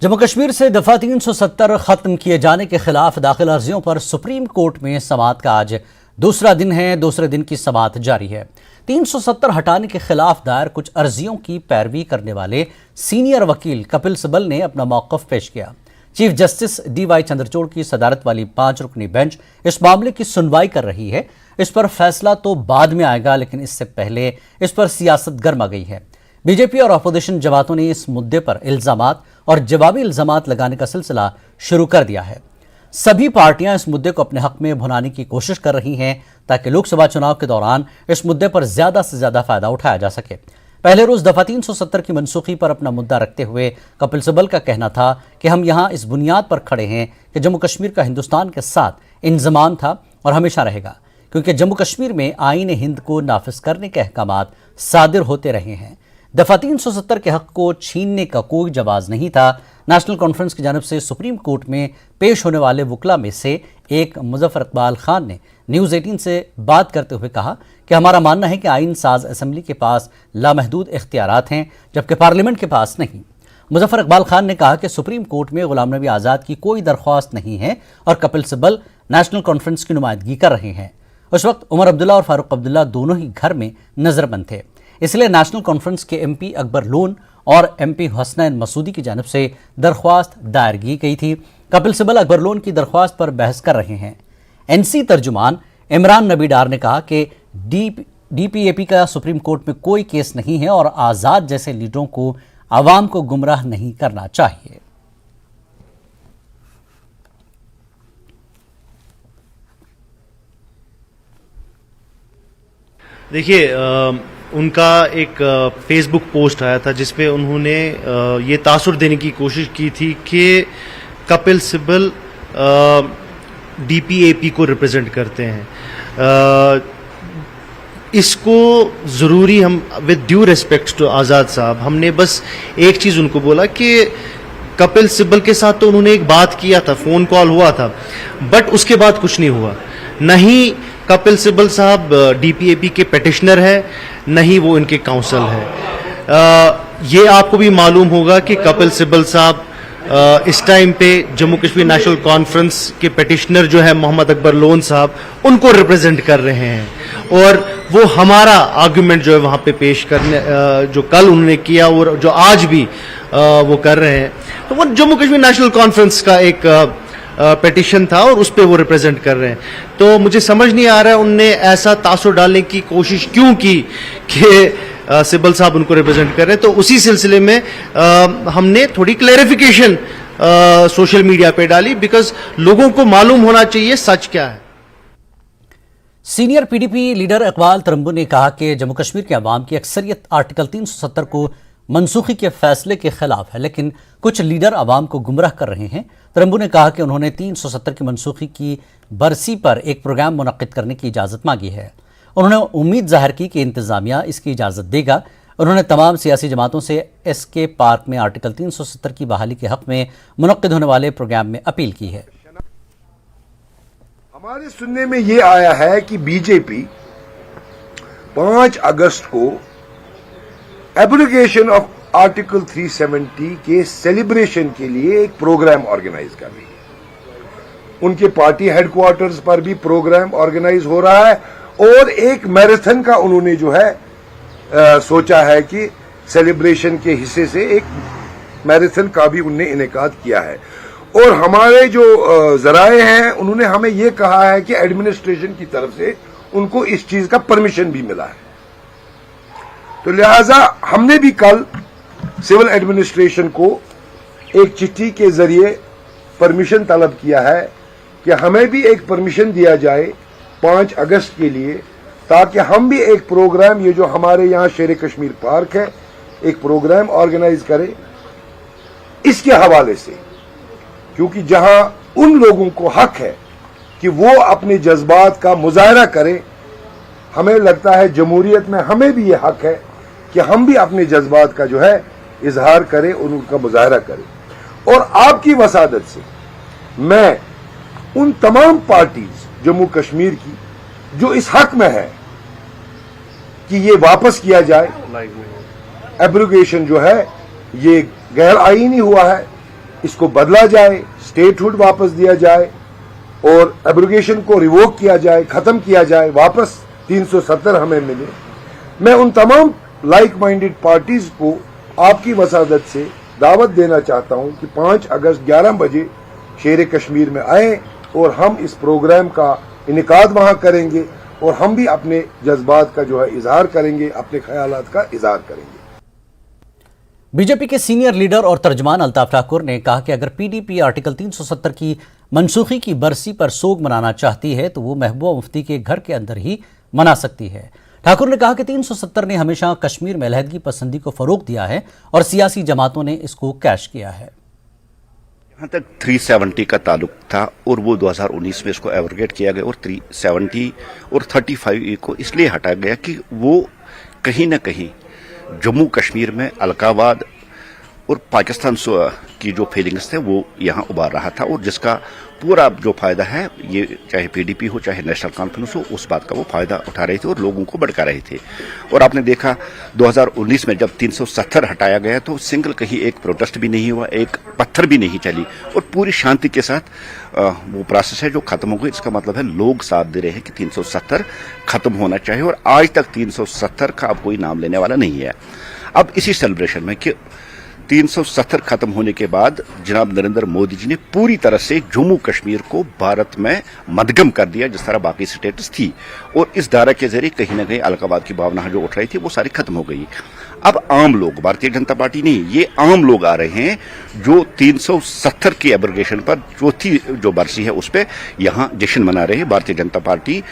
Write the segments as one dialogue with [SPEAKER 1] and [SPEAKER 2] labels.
[SPEAKER 1] जम्मू कश्मीर से दफा 370 खत्म किए जाने के खिलाफ दाखिल अर्जियों पर सुप्रीम कोर्ट में समाअत का आज दूसरा दिन है। दूसरे दिन की समाअत जारी है। 370 हटाने के खिलाफ दायर कुछ अर्जियों की पैरवी करने वाले सीनियर वकील कपिल सिब्बल ने अपना मौक़िफ़ पेश किया। चीफ जस्टिस DY चंद्रचूड़ की सदारत वाली 5 रुकनी बेंच इस मामले की सुनवाई कर रही है। इस पर फैसला तो बाद में आएगा, लेकिन इससे पहले इस पर सियासत गर्मा गई है। बीजेपी और अपोजिशन जमातों ने इस मुद्दे पर इल्जामात और जवाबी इल्जामात लगाने का सिलसिला शुरू कर दिया है। सभी पार्टियां इस मुद्दे को अपने हक में भुनाने की कोशिश कर रही हैं ताकि लोकसभा चुनाव के दौरान इस मुद्दे पर ज्यादा से ज्यादा फायदा उठाया जा सके। पहले रोज दफा 370 की मनसूखी पर अपना मुद्दा रखते हुए कपिल सिब्बल का कहना था कि हम यहां इस बुनियाद पर खड़े हैं कि जम्मू कश्मीर का हिंदुस्तान के साथ इंजमाम था और हमेशा रहेगा, क्योंकि जम्मू कश्मीर में आईन हिंद को नाफिज करने के अहकामात सादिर होते रहे हैं। दफा 370 के हक को छीनने का कोई जवाज नहीं था। नेशनल कॉन्फ्रेंस की जानिब से सुप्रीम कोर्ट में पेश होने वाले वकला में से एक मुजफ्फर इकबाल खान ने न्यूज़ 18 से बात करते हुए कहा कि हमारा मानना है कि आईन साज असम्बली के पास लामहदूद इख्तियारात हैं, जबकि पार्लियामेंट के पास नहीं। मुजफ्फर इकबाल खान ने कहा कि सुप्रीम कोर्ट में गुलाम नबी आज़ाद की कोई दरख्वास्त नहीं है और कपिल सिब्बल नेशनल कॉन्फ्रेंस की नुमाइंदगी कर रहे हैं। उस वक्त उमर अब्दुल्ला और फारूक अब्दुल्ला दोनों ही घर में नजरबंद थे, इसलिए नेशनल कॉन्फ्रेंस के MP अकबर लोन और MP हसनैन मसूदी की जानिब से दरख्वास्त दायर की गई थी। कपिल सिब्बल अकबर लोन की दरख्वास्त पर बहस कर रहे हैं। NC तर्जुमान इमरान नबी डार ने कहा कि DPAP का सुप्रीम कोर्ट में कोई केस नहीं है और आज़ाद जैसे लीडरों को आवाम को गुमराह नहीं करना चाहिए।
[SPEAKER 2] देखिए, उनका एक फेसबुक पोस्ट आया था जिसपे उन्होंने ये तासुर देने की कोशिश की थी कि कपिल सिब्बल DPAP को रिप्रेजेंट करते हैं। इसको ज़रूरी, हम विद ड्यू रिस्पेक्ट टू आज़ाद साहब, हमने बस एक चीज़ उनको बोला कि कपिल सिब्बल के साथ तो उन्होंने एक बात किया था, फ़ोन कॉल हुआ था, बट उसके बाद कुछ नहीं हुआ। नहीं कपिल सिब्बल साहब DPAP के पेटिशनर है, नहीं वो इनके काउंसिल है। ये आपको भी मालूम होगा कि कपिल सिब्बल साहब इस टाइम पे जम्मू कश्मीर नेशनल कॉन्फ्रेंस के पेटिशनर जो है मोहम्मद अकबर लोन साहब, उनको रिप्रेजेंट कर रहे हैं और वो हमारा आर्गुमेंट जो है वहाँ पे पेश करने, जो कल उन्होंने किया और जो आज भी वो कर रहे हैं, तो वो जम्मू कश्मीर नेशनल कॉन्फ्रेंस का एक पेटिशन था और उस पर वो रिप्रेजेंट कर रहे हैं। तो मुझे समझ नहीं आ रहा है उनने ऐसा तासुर डालने की कोशिश क्यों की कि सिब्बल साहब उनको रिप्रेजेंट कर रहे हैं। तो उसी सिलसिले में हमने थोड़ी क्लैरिफिकेशन सोशल मीडिया पे डाली, बिकॉज लोगों को मालूम होना चाहिए सच क्या है।
[SPEAKER 1] सीनियर PDP लीडर इकबाल तरम्बू ने कहा कि जम्मू कश्मीर के अवाम की अक्सरियत आर्टिकल 370 को मनसूखी के फैसले के खिलाफ है, लेकिन कुछ लीडर अवाम को गुमराह कर रहे हैं। तरम्बू ने कहा कि उन्होंने 370 की मनसूखी की बरसी पर एक प्रोग्राम मुनक्किद करने की इजाज़त मांगी है। उन्होंने उम्मीद जाहिर की कि इंतज़ामिया इसकी इजाज़त देगा। उन्होंने तमाम सियासी जमातों से SK पार्क में आर्टिकल 370 की बहाली के हक़ में मुनक्किद होने वाले प्रोग्राम में अपील की है।
[SPEAKER 3] हमारे सुनने में ये आया है कि बीजेपी 5 अगस्त को एब्रोगेशन ऑफ आर्टिकल 370 के सेलिब्रेशन के लिए एक प्रोग्राम ऑर्गेनाइज कर रही है। उनके पार्टी हेडक्वार्टर्स पर भी प्रोग्राम ऑर्गेनाइज हो रहा है और एक मैराथन का उन्होंने जो है सोचा है कि सेलिब्रेशन के हिस्से से एक मैराथन का भी उन्होंने इनेकाद किया है। और हमारे जो जराए हैं उन्होंने हमें ये कहा है कि एडमिनिस्ट्रेशन की तरफ से उनको इस चीज का परमिशन भी मिला है। तो लिहाजा हमने भी कल सिविल एडमिनिस्ट्रेशन को एक चिट्ठी के जरिए परमिशन तलब किया है कि हमें भी एक परमिशन दिया जाए 5 अगस्त के लिए, ताकि हम भी एक प्रोग्राम, ये जो हमारे यहाँ शेर कश्मीर पार्क है, एक प्रोग्राम ऑर्गेनाइज करें इसके हवाले से, क्योंकि जहां उन लोगों को हक है कि वो अपने जज्बात का मुजाहरा करें, हमें लगता है जमहूरियत में हमें भी ये हक है कि हम भी अपने जज्बात का जो है इजहार करें और उनका मुजाहरा करें। और आपकी वसादत से मैं उन तमाम पार्टीज जम्मू कश्मीर की जो इस हक में है कि ये वापस किया जाए, एब्रोगेशन जो है ये गैर आईनी हुआ है, इसको बदला जाए, स्टेटहुड वापस दिया जाए और एब्रोगेशन को रिवोक किया जाए, खत्म किया जाए, वापस 370 हमें मिले। मैं उन तमाम लाइक माइंडेड पार्टीज को आपकी वसादत से दावत देना चाहता हूं कि 5 अगस्त 11 बजे शेर कश्मीर में आए और हम इस प्रोग्राम का इनेकाद वहां करेंगे और हम भी अपने जज्बात का जो है इजहार करेंगे, अपने ख्यालात का इजहार करेंगे।
[SPEAKER 1] बीजेपी के सीनियर लीडर और तर्जमान अल्ताफ ठाकुर ने कहा कि अगर पीडीपी आर्टिकल 370 की मनसूखी की बरसी पर सोग मनाना चाहती है तो वो महबूबा मुफ्ती के घर के अंदर ही मना सकती है। ठाकुर ने कहा कि 370 ने हमेशा कश्मीर में अलहदगी पसंदी को फरोग दिया है और सियासी जमातों ने इसको कैश किया है।
[SPEAKER 4] जहाँ तक 370 का ताल्लुक था और वो 2019 में इसको एब्रोगेट किया गया और 370 और 35A को इसलिए हटाया गया कि वो कहीं ना कहीं जम्मू कश्मीर में अलकावाद और पाकिस्तान की जो फीलिंग्स थे वो यहाँ उबार रहा था और जिसका पूरा जो फायदा है ये चाहे पीडीपी हो चाहे नेशनल कॉन्फ्रेंस हो उस बात का वो फायदा उठा रहे थे और लोगों को भड़का रहे थे। और आपने देखा 2019 में जब 370 हटाया गया तो सिंगल कहीं एक प्रोटेस्ट भी नहीं हुआ, एक पत्थर भी नहीं चली और पूरी शांति के साथ वो प्रोसेस है जो खत्म हो गई। इसका मतलब है लोग साथ दे रहे हैं कि 370 खत्म होना चाहिए और आज तक 370 का अब कोई नाम लेने वाला नहीं है। अब इसी सेलिब्रेशन में कि 370 खत्म होने के बाद जनाब नरेंद्र मोदी जी ने पूरी तरह से जम्मू कश्मीर को भारत में मदगम कर दिया जिस तरह बाकी स्टेट्स थी और इस धारा के जरिए कहीं ना कहीं अलगाववाद की भावना जो उठ रही थी वो सारी खत्म हो गई। अब आम लोग, भारतीय जनता पार्टी नहीं, ये आम लोग आ रहे हैं जो 370 की एब्रोगेशन पर चौथी जो बरसी है उस पर यहाँ जश्न मना रहे हैं। भारतीय जनता पार्टी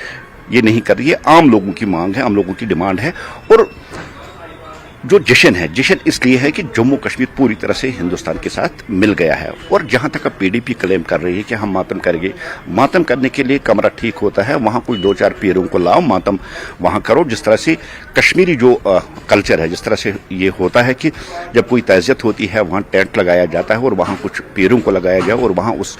[SPEAKER 4] ये नहीं कर रही है, आम लोगों की मांग है, आम लोगों की डिमांड है। और जो जश्न है, जश्न इसलिए है कि जम्मू कश्मीर पूरी तरह से हिंदुस्तान के साथ मिल गया है। और जहां तक अब पीडीपी क्लेम कर रही है कि हम मातम करेंगे, मातम करने के लिए कमरा ठीक होता है, वहां कुछ 2-4 पीरों को लाओ, मातम वहां करो। जिस तरह से कश्मीरी जो कल्चर है, जिस तरह से ये होता है कि जब कोई तज़ियत होती है वहां टेंट लगाया जाता है और वहां कुछ पीरों को लगाया जाए और वहां उस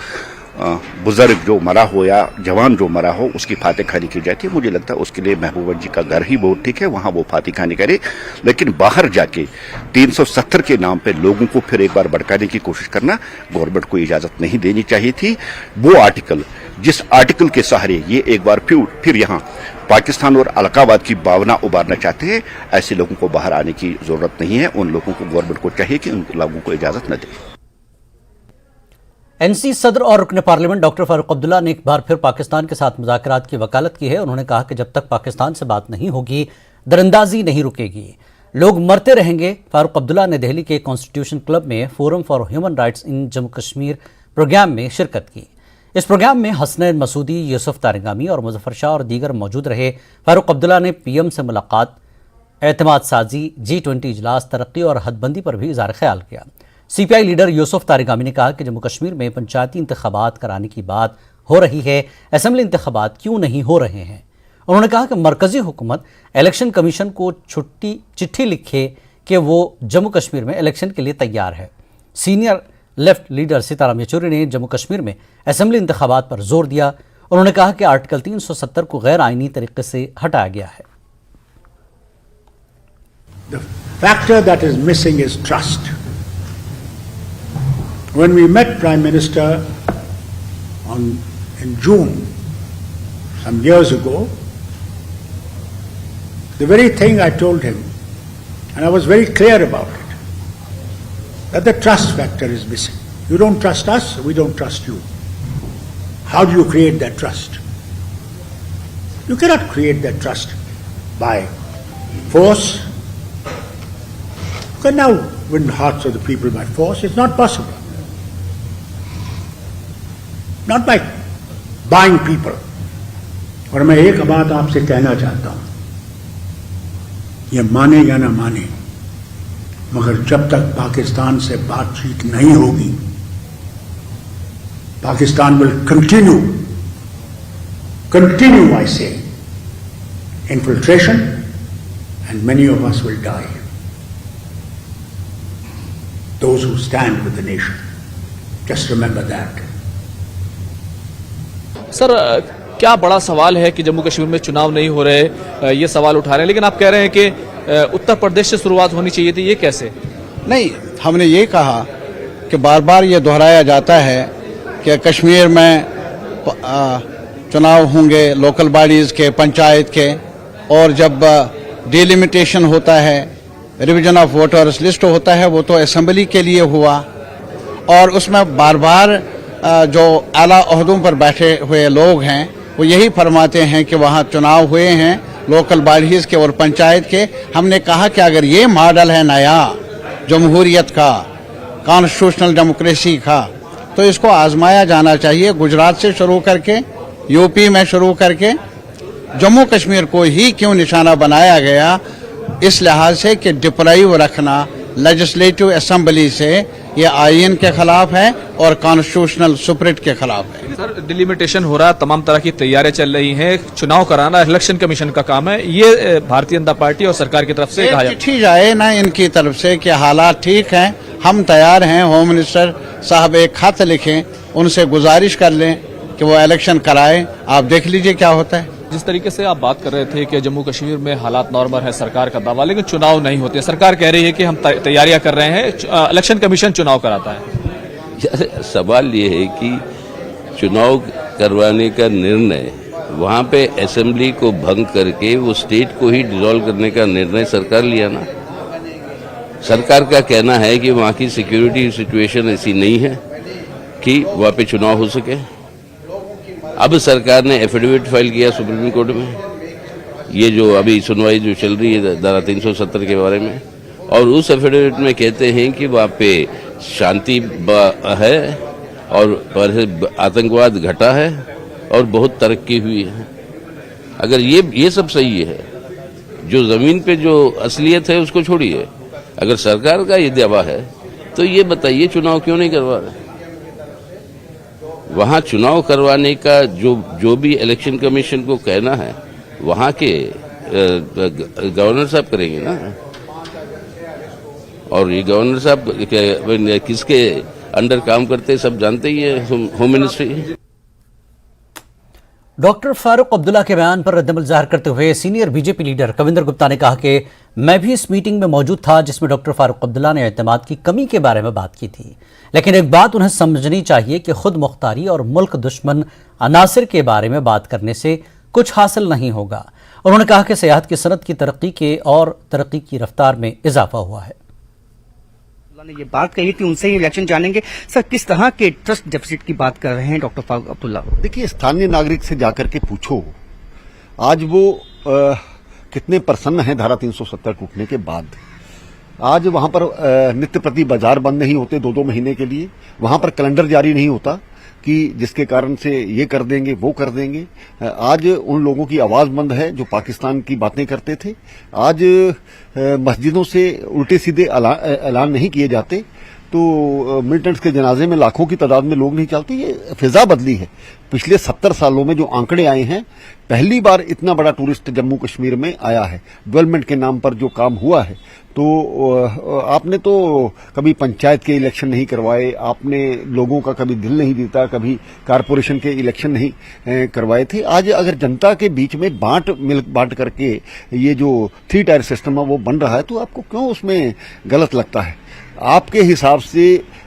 [SPEAKER 4] बुजुर्ग जो मरा हो या जवान जो मरा हो उसकी फाते खानी की जाती है। मुझे लगता है उसके लिए महबूबा जी का घर ही बहुत ठीक है, वहां वो फाते खानी करे। लेकिन बाहर जाके 370 के नाम पे लोगों को फिर एक बार भड़काने की कोशिश करना गवर्नमेंट को इजाजत नहीं देनी चाहिए थी। वो आर्टिकल, जिस आर्टिकल के सहारे ये एक बार फिर यहाँ पाकिस्तान और अलगाववाद की भावना उबारना चाहते हैं, ऐसे लोगों को बाहर आने की जरूरत नहीं है। उन लोगों को गवर्नमेंट को चाहिए कि उन लोगों को इजाजत न दे।
[SPEAKER 1] एनसी सदर और रुकन पार्लियामेंट डॉक्टर फारूक अब्दुल्ला ने एक बार फिर पाकिस्तान के साथ मुज़ाकरात की वकालत की है। उन्होंने कहा कि जब तक पाकिस्तान से बात नहीं होगी दरअंदाजी नहीं रुकेगी, लोग मरते रहेंगे। फारूक अब्दुल्ला ने दिल्ली के कॉन्स्टिट्यूशन क्लब में forum for human rights in Jammu Kashmir programme में शिरकत की। इस प्रोग्राम में हसनैन मसूदी, यूसुफ तारिगामी और मुजफ्फर शाह और दीगर मौजूद रहे। फारूक अब्दुल्ला ने पीएम से मुलाकात, एतमाद साजी, G20 इजलास, तरक्की और हदबंदी पर भी इज़हार ख्याल किया। सीपीआई लीडर यूसुफ तारिगामी ने कहा कि जम्मू कश्मीर में पंचायती इंतखाबात कराने की बात हो रही है, असेंबली इंतखाबात क्यों नहीं हो रहे हैं। उन्होंने कहा कि मरकजी हुकूमत इलेक्शन कमीशन को चिट्ठी लिखे कि वो जम्मू कश्मीर में इलेक्शन के लिए तैयार है। Senior left leader Sitaram Yechury ने जम्मू कश्मीर में असेंबली इंतखाबात पर जोर दिया। उन्होंने कहा कि आर्टिकल 370 को गैर आइनी तरीके से हटाया गया है।
[SPEAKER 5] The factor that is missing is trust. When we met Prime Minister in June, some years ago, the very thing I told him, and I was very clear about it, that the trust factor is missing. You don't trust us, we don't trust you. How do you create that trust? You cannot create that trust by force. You can now win the hearts of the people by force. It's not possible. Not by buying people. और मैं एक बात आपसे कहना चाहता हूं, ये माने या ना माने, मगर जब तक पाकिस्तान से बातचीत नहीं होगी, Pakistan will continue I say, infiltration, and many of us will die. Those who stand with the nation. Just remember that.
[SPEAKER 6] Sir, क्या बड़ा सवाल है कि जम्मू कश्मीर में चुनाव नहीं हो रहे, ये सवाल उठा रहे हैं, लेकिन आप कह रहे हैं कि उत्तर प्रदेश से शुरुआत होनी चाहिए थी, ये कैसे?
[SPEAKER 7] नहीं, हमने ये कहा कि बार बार ये दोहराया जाता है कि कश्मीर में चुनाव होंगे लोकल बॉडीज़ के, पंचायत के, और जब डिलिमिटेशन होता है, रिवीजन ऑफ वोटर्स लिस्ट होता है, वो तो असेंबली के लिए हुआ, और उसमें बार बार जो आला ओहदों पर बैठे हुए लोग हैं वो यही फरमाते हैं कि वहाँ चुनाव हुए हैं लोकल बॉडीज़ के और पंचायत के। हमने कहा कि अगर ये मॉडल है नया जमहूरियत का, कॉन्स्टिट्यूशनल डेमोक्रेसी का, तो इसको आजमाया जाना चाहिए। गुजरात से शुरू करके, यूपी में शुरू करके, जम्मू कश्मीर को ही क्यों निशाना बनाया गया, इस लिहाज से कि डिप्राइव रखना लेजिस्लेटिव असेंबली से ये आईएन के खिलाफ है और कॉन्स्टिट्यूशनल सुप्रीट के खिलाफ है।
[SPEAKER 6] सर, डिलिमिटेशन हो रहा, तमाम तरह की तैयारियां चल रही हैं, चुनाव कराना इलेक्शन कमीशन का काम है, ये भारतीय जनता पार्टी और सरकार की तरफ से कहा जाता है।
[SPEAKER 7] चिट्ठी जाए ना इनकी तरफ से कि हालात ठीक हैं, हम तैयार हैं, होम मिनिस्टर साहब एक खत लिखें, उनसे गुजारिश कर लें कि वो इलेक्शन कराएं, आप देख लीजिए क्या होता है।
[SPEAKER 6] जिस तरीके से आप बात कर रहे थे कि जम्मू कश्मीर में हालात नॉर्मल है, सरकार का दावा, लेकिन चुनाव नहीं होते, सरकार कह रही है कि हम तैयारियां कर रहे हैं, इलेक्शन कमीशन चुनाव कराता है।
[SPEAKER 8] सवाल ये है कि चुनाव करवाने का निर्णय वहां पे असेंबली को भंग करके वो स्टेट को ही डिसॉल्व करने का निर्णय सरकार लिया ना। सरकार का कहना है कि वहां की सिक्योरिटी सिचुएशन ऐसी नहीं है कि वहां पे चुनाव हो सके। अब सरकार ने एफिडेविट फाइल किया सुप्रीम कोर्ट में, ये जो अभी सुनवाई जो चल रही है धारा 370 के बारे में, और उस एफिडेविट में कहते हैं कि वहाँ पे शांति है और आतंकवाद घटा है और बहुत तरक्की हुई है। अगर ये सब सही है, जो जमीन पे जो असलियत है उसको छोड़िए, अगर सरकार का ये दावा है तो ये बताइए चुनाव क्यों नहीं करवा रहे। वहां चुनाव करवाने का जो भी इलेक्शन कमीशन को कहना है वहां के गवर्नर साहब करेंगे ना, और ये गवर्नर साहब किसके अंडर काम करते सब जानते ही है, home ministry.
[SPEAKER 1] Doctor Farooq Abdullah के बयान पर रद्दमल जाहिर करते हुए senior BJP leader Kavinder Gupta ने कहा कि मैं भी इस मीटिंग में मौजूद था जिसमें डॉक्टर फारूक अब्दुल्ला ने एतमाद की कमी के बारे में बात की थी, लेकिन एक बात उन्हें समझनी चाहिए कि खुद मुख्तारी और मुल्क दुश्मन अनासिर के बारे में बात करने से कुछ हासिल नहीं होगा। उन्होंने कहा कि सियाहत की सनत की तरक्की के और तरक्की की रफ्तार में इजाफा हुआ है।
[SPEAKER 9] ने ये बात कही थी, उनसे ही इलेक्शन जानेंगे। सर, किस तरह के ट्रस्ट डेफिसिट की बात कर रहे हैं डॉक्टर फारूक अब्दुल्ला?
[SPEAKER 10] देखिए, स्थानीय नागरिक से जाकर के पूछो आज वो कितने प्रसन्न हैं धारा 370 टूटने के बाद। आज वहां पर नित्य प्रति बाजार बंद नहीं होते 2-2 महीने के लिए, वहां पर कैलेंडर जारी नहीं होता कि जिसके कारण से ये कर देंगे वो कर देंगे। आज उन लोगों की आवाज बंद है जो पाकिस्तान की बातें करते थे। आज मस्जिदों से उल्टे सीधे ऐलान नहीं किए जाते, तो मिलिटेंट्स के जनाजे में लाखों की तादाद में लोग नहीं चलते। ये फिजा बदली है। पिछले 70 सालों में जो आंकड़े आए हैं, पहली बार इतना बड़ा टूरिस्ट जम्मू कश्मीर में आया है। डेवलपमेंट के नाम पर जो काम हुआ है, तो आपने तो कभी पंचायत के इलेक्शन नहीं करवाए, आपने लोगों का कभी दिल नहीं जीता, कभी कारपोरेशन के इलेक्शन नहीं करवाए थे। आज अगर जनता के बीच में बांट करके ये जो 3 टायर सिस्टम है वो बन रहा है, तो आपको क्यों उसमें गलत लगता है? आपके हिसाब से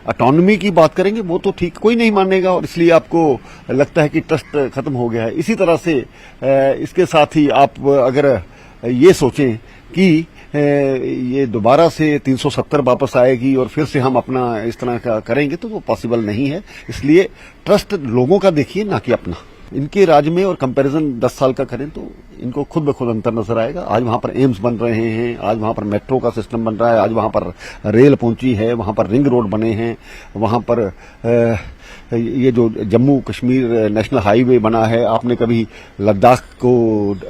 [SPEAKER 10] ऑटोनॉमी की बात करेंगे वो तो ठीक, कोई नहीं मानेगा, और इसलिए आपको लगता है कि ट्रस्ट खत्म हो गया है। इसी तरह से इसके साथ ही आप अगर ये सोचें कि ये दोबारा से 370 वापस आएगी और फिर से हम अपना इस तरह का करेंगे, तो वो पॉसिबल नहीं है। इसलिए ट्रस्ट लोगों का देखिए, ना कि अपना। इनके राज में और कंपैरिजन 10 साल का करें तो इनको खुद ब खुद अंतर नजर आएगा। आज वहां पर एम्स बन रहे हैं, आज वहां पर मेट्रो का सिस्टम बन रहा है, आज वहां पर रेल पहुंची है, वहां पर रिंग रोड बने हैं, वहां पर ये जो जम्मू कश्मीर नेशनल हाईवे बना है। आपने कभी लद्दाख को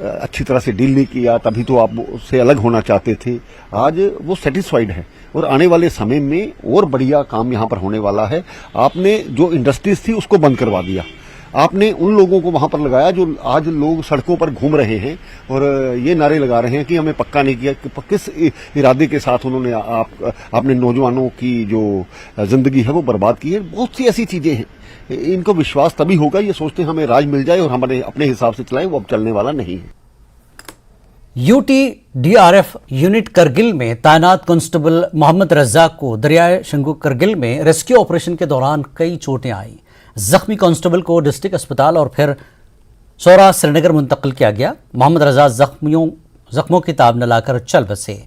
[SPEAKER 10] अच्छी तरह से डील नहीं किया, तभी तो आप उससे अलग होना चाहते थे। आज वो सेटिस्फाइड है और आने वाले समय में और बढ़िया काम यहां पर होने वाला है। आपने जो इंडस्ट्रीज थी उसको बंद करवा दिया, आपने उन लोगों को वहां पर लगाया जो आज लोग सड़कों पर घूम रहे हैं और ये नारे लगा रहे हैं कि हमें पक्का नहीं किया। किस इरादे के साथ उन्होंने आपने नौजवानों की जो जिंदगी है वो बर्बाद की है। बहुत सी ऐसी चीजें हैं, इनको विश्वास तभी होगा, ये सोचते हैं हमें राज मिल जाए और हमारे अपने हिसाब से चलाएं, वो अब चलने वाला नहीं है।
[SPEAKER 1] UTDRF यूनिट करगिल में तैनात कांस्टेबल मोहम्मद रज्जाक को दरियाए शंगू करगिल में रेस्क्यू ऑपरेशन के दौरान कई चोटें आईं। जख्मी कांस्टेबल को डिस्ट्रिक्ट अस्पताल और फिर सौरा श्रीनगर मुंतकिल किया गया। मोहम्मद रज्जाक जख्मों की ताब न लाकर चल बसे।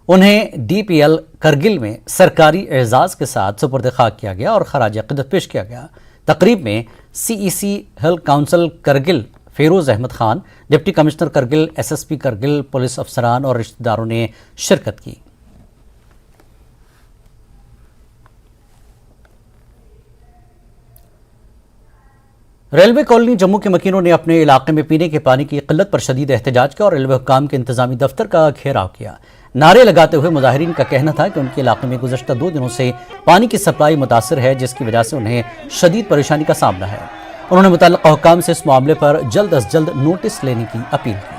[SPEAKER 1] उन्हें DPL करगिल में सरकारी एजाज के साथ सुपुर्द खाक किया गया और खराज अक़ीदत पेश किया गया। तकरीब में CEC health council Kargil Feroz Ahmad Khan, deputy commissioner Kargil, SSP Kargil, police अफसरान और रिश्तेदारों ने शिरकत की। रेलवे कॉलोनी जम्मू के मकीनों ने अपने इलाके में पीने के पानी की किल्लत पर शदीद एहतजाज किया और रेलवे हुक्काम के इंतजामी दफ्तर का घेराव किया। नारे लगाते हुए मुजाहिरीन का कहना था कि उनके इलाके में गुज़श्ता 2 दिनों से पानी की सप्लाई मुतासिर है, जिसकी वजह से उन्हें शदीद परेशानी का सामना है। उन्होंने मुतल्लिक़ा हुक्काम से इस मामले पर जल्द अज जल्द नोटिस लेने की अपील की।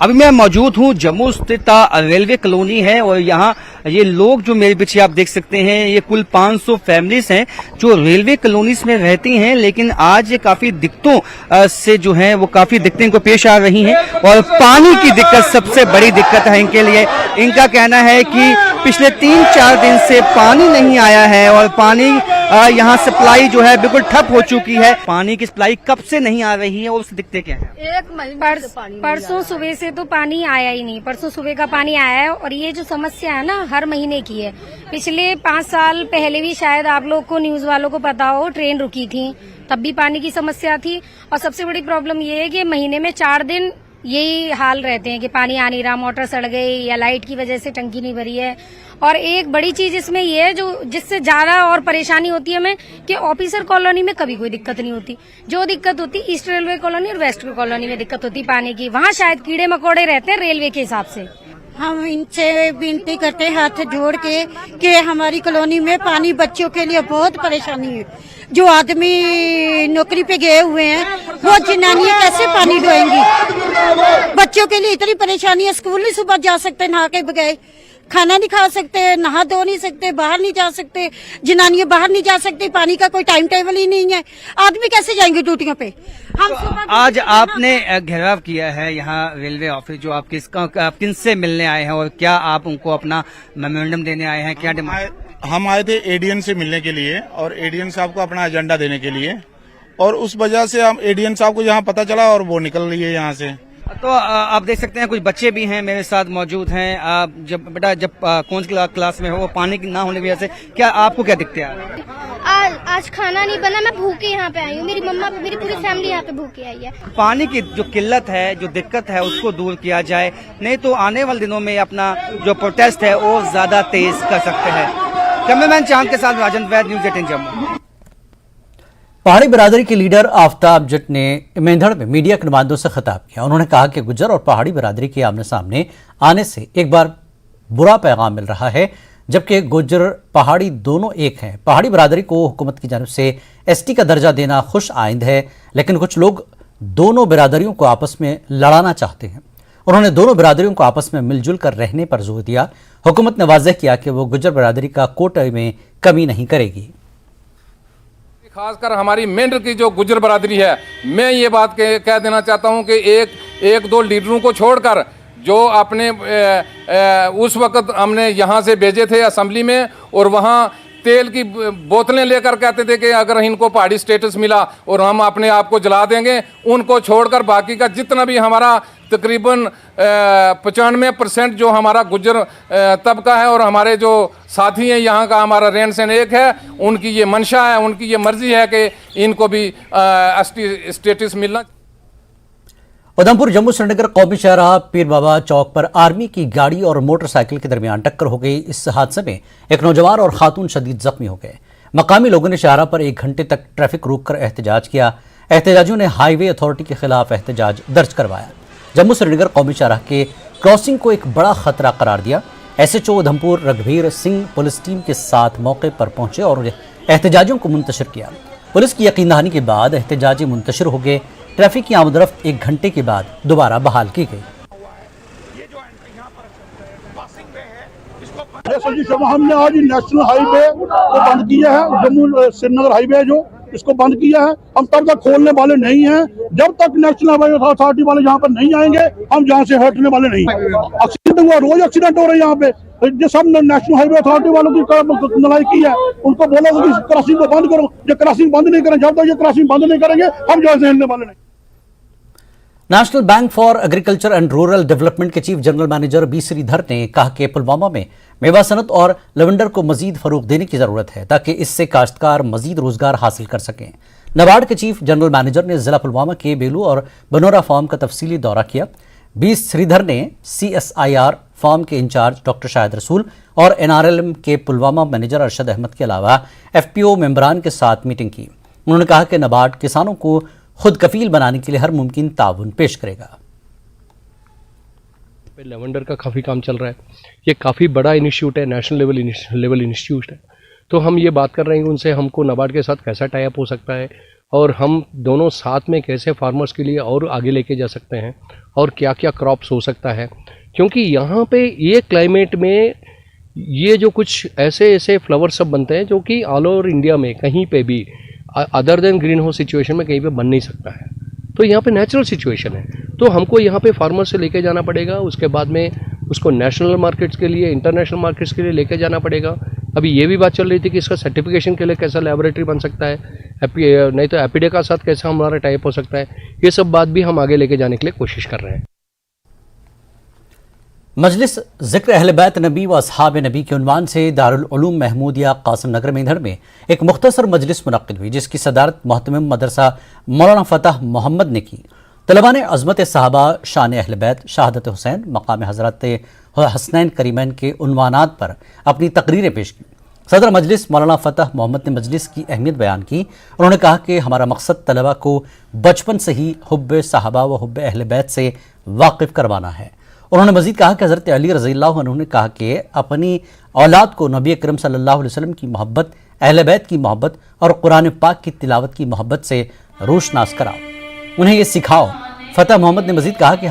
[SPEAKER 9] अभी मैं मौजूद हूं जम्मू स्थित रेलवे कॉलोनी है और यहाँ ये लोग जो मेरे पीछे आप देख सकते हैं, ये कुल 500 फैमिलीज हैं जो रेलवे कॉलोनीज में रहती हैं, लेकिन आज ये काफी दिक्कतों से जो है वो काफी दिक्कतें इनको पेश आ रही हैं और पानी की दिक्कत सबसे बड़ी दिक्कत है इनके लिए। इनका कहना है कि पिछले 3-4 दिन से पानी नहीं आया है और पानी यहाँ सप्लाई जो है बिल्कुल ठप हो चुकी है। पानी की सप्लाई कब से नहीं आ रही है और उससे दिक्कतें क्या है?
[SPEAKER 11] परसों सुबह से तो पानी आया ही नहीं। परसों सुबह का पानी आया है और ये जो समस्या है ना हर महीने की है। पिछले 5 साल पहले भी शायद आप लोग को न्यूज वालों को पता हो, ट्रेन रुकी थी, तब भी पानी की समस्या थी। और सबसे बड़ी प्रॉब्लम ये है कि महीने में 4 दिन यही हाल रहते हैं कि पानी आ नहीं रहा, मोटर सड़ गई या लाइट की वजह से टंकी नहीं भरी है। और एक बड़ी चीज इसमें ये है जो जिससे ज्यादा और परेशानी होती है हमें कि ऑफिसर कॉलोनी में कभी कोई दिक्कत नहीं होती। जो दिक्कत होती ईस्ट रेलवे कॉलोनी और वेस्ट कॉलोनी में दिक्कत होती पानी की। वहाँ शायद कीड़े मकोड़े रहते हैं रेलवे के हिसाब से।
[SPEAKER 12] हम इनसे विनती करते हैं हाथ जोड़ के कि हमारी कॉलोनी में पानी बच्चों के लिए बहुत परेशानी है। जो आदमी नौकरी पे गए हुए हैं वो जनानियां कैसे पानी ढोएंगी? बच्चों के लिए इतनी परेशानी है, स्कूल नहीं सुबह जा सकते नहा के बगैर, खाना नहीं खा सकते, नहा धो नहीं सकते, बाहर नहीं जा सकते, जनानियां बाहर नहीं जा सकती, पानी का कोई टाइम टेबल ही नहीं है। आदमी कैसे जाएंगे ड्यूटियों पे? हम
[SPEAKER 9] आज आपने घेराव किया है यहाँ रेलवे ऑफिस, जो आप किनसे मिलने आए हैं और क्या आप उनको अपना मेमोरेंडम देने आए हैं? क्या डिमांड?
[SPEAKER 13] हम आए थे एडीएन से मिलने के लिए और एडीएन साहब को अपना एजेंडा देने के लिए, और उस वजह से हम एडीएन साहब को यहाँ पता चला और वो निकल रही है यहाँ से।
[SPEAKER 9] तो आप देख सकते हैं कुछ बच्चे भी हैं मेरे साथ मौजूद हैं। जब कौन सी क्लास में हो, पानी ना होने की वजह से क्या आपको क्या दिक्कतें आ रही है?
[SPEAKER 11] आज खाना नहीं बना, मैं भूखे यहाँ पे आई हूँ। मेरी मम्मा मेरी पूरी फैमिली यहाँ पे भूखी आई है।
[SPEAKER 9] पानी की जो किल्लत है, जो दिक्कत है, उसको दूर किया जाए, नहीं तो आने वाले दिनों में अपना जो प्रोटेस्ट है वो ज्यादा तेज कर सकते हैं। कैमरामैन चांद के साथ राजन वैद, न्यूज़ 18 जम्मू।
[SPEAKER 1] पहाड़ी बिरादरी के लीडर आफ्ताब जट ने मेंढड़ में मीडिया के नुमाइंदों से खिताब किया। उन्होंने कहा कि गुज्जर और पहाड़ी बिरादरी के आमने सामने आने से एक बार बुरा पैगाम मिल रहा है, जबकि गुज्जर पहाड़ी दोनों एक हैं। पहाड़ी बिरादरी को हुकूमत की जानिब से ST का दर्जा देना खुश आइंद है, लेकिन कुछ लोग दोनों बिरादरियों को आपस में लड़ाना चाहते हैं। उन्होंने दोनों बिरादरियों को आपस में मिलजुल कर रहने पर जोर दिया। हुकूमत ने वाज़ेह किया कि वो गुज्जर बिरादरी का कोटे में कमी नहीं करेगी।
[SPEAKER 14] खासकर हमारी मेंढर की जो गुज्जर बरादरी है, मैं ये बात कह देना चाहता हूं कि एक दो लीडरों को छोड़कर जो अपने उस वक्त हमने यहाँ से भेजे थे असेंबली में, और वहाँ तेल की बोतलें लेकर कहते थे कि अगर इनको पहाड़ी स्टेटस मिला और हम अपने आप को जला देंगे, उनको छोड़कर बाकी का जितना भी हमारा तकरीबन 95% जो हमारा गुज्जर तबका है और हमारे जो साथी हैं यहाँ का, हमारा रहन सहन एक है। उनकी ये मंशा है, उनकी ये मर्जी है कि इनको भी ST स्टेटस मिलना।
[SPEAKER 1] उधमपुर जम्मू श्रीनगर कौमी शाहराह पीर बाबा चौक पर आर्मी की गाड़ी और मोटरसाइकिल के दरमियान टक्कर हो गई। इस हादसे में एक नौजवान और खातून शदीद जख्मी हो गए। मकामी लोगों ने शाहराह पर 1 घंटे तक ट्रैफिक रोककर एहतजाज किया। एहतजाजियों ने हाईवे अथॉरिटी के खिलाफ एहतजाज दर्ज करवाया। जम्मू श्रीनगर कौमी शाहराह के क्रॉसिंग को एक बड़ा खतरा करार दिया। SHO उधमपुर रघुवीर सिंह पुलिस टीम के साथ मौके पर पहुंचे और एहतजाजियों को मुंतशिर किया। पुलिस की यकीन दहानी के बाद एहतजाजी मुंतशिर हो गए। ट्रैफिक की आमदरफ्त 1 घंटे के बाद दोबारा बहाल की गई।
[SPEAKER 5] हमने आज नेशनल हाईवे को बंद किया है, जम्मू श्रीनगर हाईवे जो
[SPEAKER 15] इसको बंद किया है। हम तब तक खोलने वाले नहीं हैं जब तक नेशनल हाईवे अथॉरिटी वाले यहाँ पर नहीं आएंगे, हम यहाँ से हटने वाले नहीं। एक्सीडेंट हुआ, रोज एक्सीडेंट हो रहे हैं यहाँ पे। जो सब नेशनल हाईवे अथॉरिटी वालों की नलायकी है, उनको बोलो कि क्रॉसिंग को बंद करो। ये क्रॉसिंग बंद नहीं करें, जब तक ये क्रॉसिंग बंद नहीं करेंगे हम यहाँ से हिलने वाले नहीं।
[SPEAKER 1] National bank for agriculture and rural development के chief general manager B Sridhar ने कहा कि पुलवामा में मेवा सनत और लवेंडर को मजीद फरोग देने की जरूरत है ताकि इससे काश्तकार मजीद रोजगार हासिल कर सकें। नाबार्ड के चीफ जनरल मैनेजर ने जिला पुलवामा के बेलू और बनोरा फार्म का तफसीली दौरा किया। बी श्रीधर ने CSIR फार्म के इंचार्ज डॉक्टर शाहिद रसूल और NRLM के पुलवामा मैनेजर अरशद अहमद के अलावा FPO मेंबरान के साथ मीटिंग की। उन्होंने कहा कि नाबार्ड किसानों को खुद कफील बनाने के लिए हर मुमकिन ताउन पेश करेगा।
[SPEAKER 16] लेवेंडर का काफ़ी काम चल रहा है, ये काफ़ी बड़ा इंस्टीट्यूट है, नेशनल लेवल इंस्टीट्यूट है। तो हम ये बात कर रहे हैं कि उनसे हमको नाबार्ड के साथ कैसा टाई अप हो सकता है और हम दोनों साथ में कैसे फार्मर्स के लिए और आगे लेके जा सकते हैं और क्या क्या क्रॉप्स हो सकता है, क्योंकि यहाँ पे ये क्लाइमेट में ये जो कुछ ऐसे फ्लावर सब बनते हैं जो कि ऑल ओवर इंडिया में कहीं पे भी other than green house situation में कहीं पे बन नहीं सकता है। तो यहाँ पे नेचुरल सिचुएशन है, तो हमको यहाँ पे फार्मर से लेके जाना पड़ेगा, उसके बाद में उसको नेशनल मार्केट्स के लिए, इंटरनेशनल मार्केट्स के लिए लेके जाना पड़ेगा। अभी ये भी बात चल रही थी कि इसका सर्टिफिकेशन के लिए कैसा लैबोरेटरी बन सकता है, नहीं तो एपीडे का साथ कैसा हमारा टाइप हो सकता है। ये सब बात भी हम आगे लेके जाने के लिए कोशिश कर रहे हैं।
[SPEAKER 1] मजलिस ज़िक्र अहले बैत नबी व असहाब नबी के उन्वान से दारुल उलूम महमूदिया कासिम नगर में में एक मुख्तसर मजलिस मुनक्किद हुई, जिसकी सदारत मोहतमिम मदरसा मौलाना फ़तह मोहम्मद ने की। तलबा ने अज़मत सहाबा, शान अहले बैत, शहादत हुसैन, मकाम हज़रत हसनैन करीमैन के उन्वानात पर अपनी तकरीरें पेश की। सदर मजलिस मौलाना फ़तह मोहम्मद ने मजलिस की अहमियत बयान की। उन्होंने कहा कि हमारा मकसद तलबा को बचपन से ही हुब्ब सहाबा व हुब्ब अहले बैत से वाकिफ़ करवाना है। उन्होंने मजीद कहा कि हज़रत अली रज़ियल्लाहु अन्हु ने कहा कि अपनी औलाद को नबी अकरम सल्लल्लाहु अलैहि वसल्लम की मोहब्बत, अहले बैत की मोहब्बत और कुरान पाक की तिलावत की मोहब्बत से रोशनास कराओ, उन्हें ये सिखाओ। फ़तह मोहम्मद ने मजीद कहा कि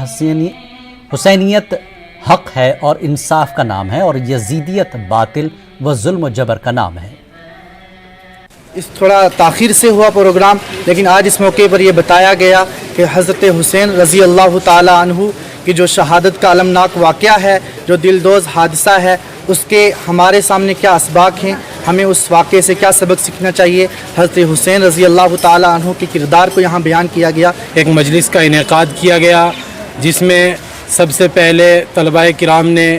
[SPEAKER 1] हुसैनियत हक है और इंसाफ का नाम है और यजीदियत बातिल व जुल्म जबर का नाम है।
[SPEAKER 17] इस थोड़ा ताख़ीर से हुआ प्रोग्राम, लेकिन आज इस मौके पर यह बताया गया कि हज़रत हुसैन रज़ी अल्लाह ताला अन्हु की जो शहादत का अलमनाक वाक़या है, जो दिलदोज़ हादसा है, उसके हमारे सामने क्या असबाक हैं, हमें उस वाक़े से क्या सबक सीखना चाहिए। हज़रत हुसैन रज़ी अल्लाह ताला अन्हु के किरदार को यहाँ बयान किया गया।
[SPEAKER 18] एक मजलिस का इनेकाद किया गया जिसमें सबसे पहले तलबाए किराम ने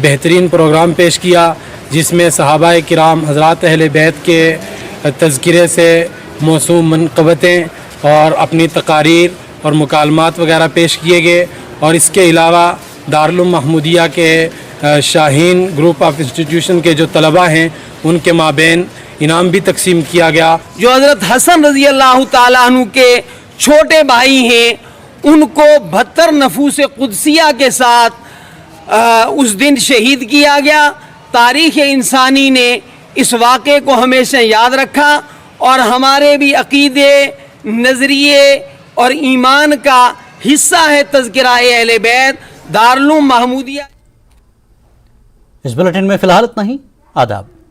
[SPEAKER 18] बेहतरीन प्रोग्राम पेश किया, जिसमें सहाबाए किराम हज़रात अहले बैत के तज़किरे से मौसूम मनक़बतें और अपनी तकारीर और मुकालमात वगैरह पेश किए गए। और इसके अलावा दारुल महमूदिया के शाहीन ग्रुप ऑफ इंस्टीट्यूशन के जो तलबा हैं उनके माबेन इनाम भी तकसीम किया गया।
[SPEAKER 19] जो हज़रत हसन रज़ी अल्लाह ताला अन्हु के छोटे भाई हैं, उनको 72 नफूस कुदसिया के साथ उस दिन शहीद किया गया। तारीख़ इंसानी ने इस वाक़े को हमेशा याद रखा और हमारे भी अक़ीदे, नज़रिए और ईमान का हिस्सा है तज़किरा-ए अहले बैत दारुल महमूदिया।
[SPEAKER 1] इस बुलेटिन में फिलहाल इतना ही। आदाब।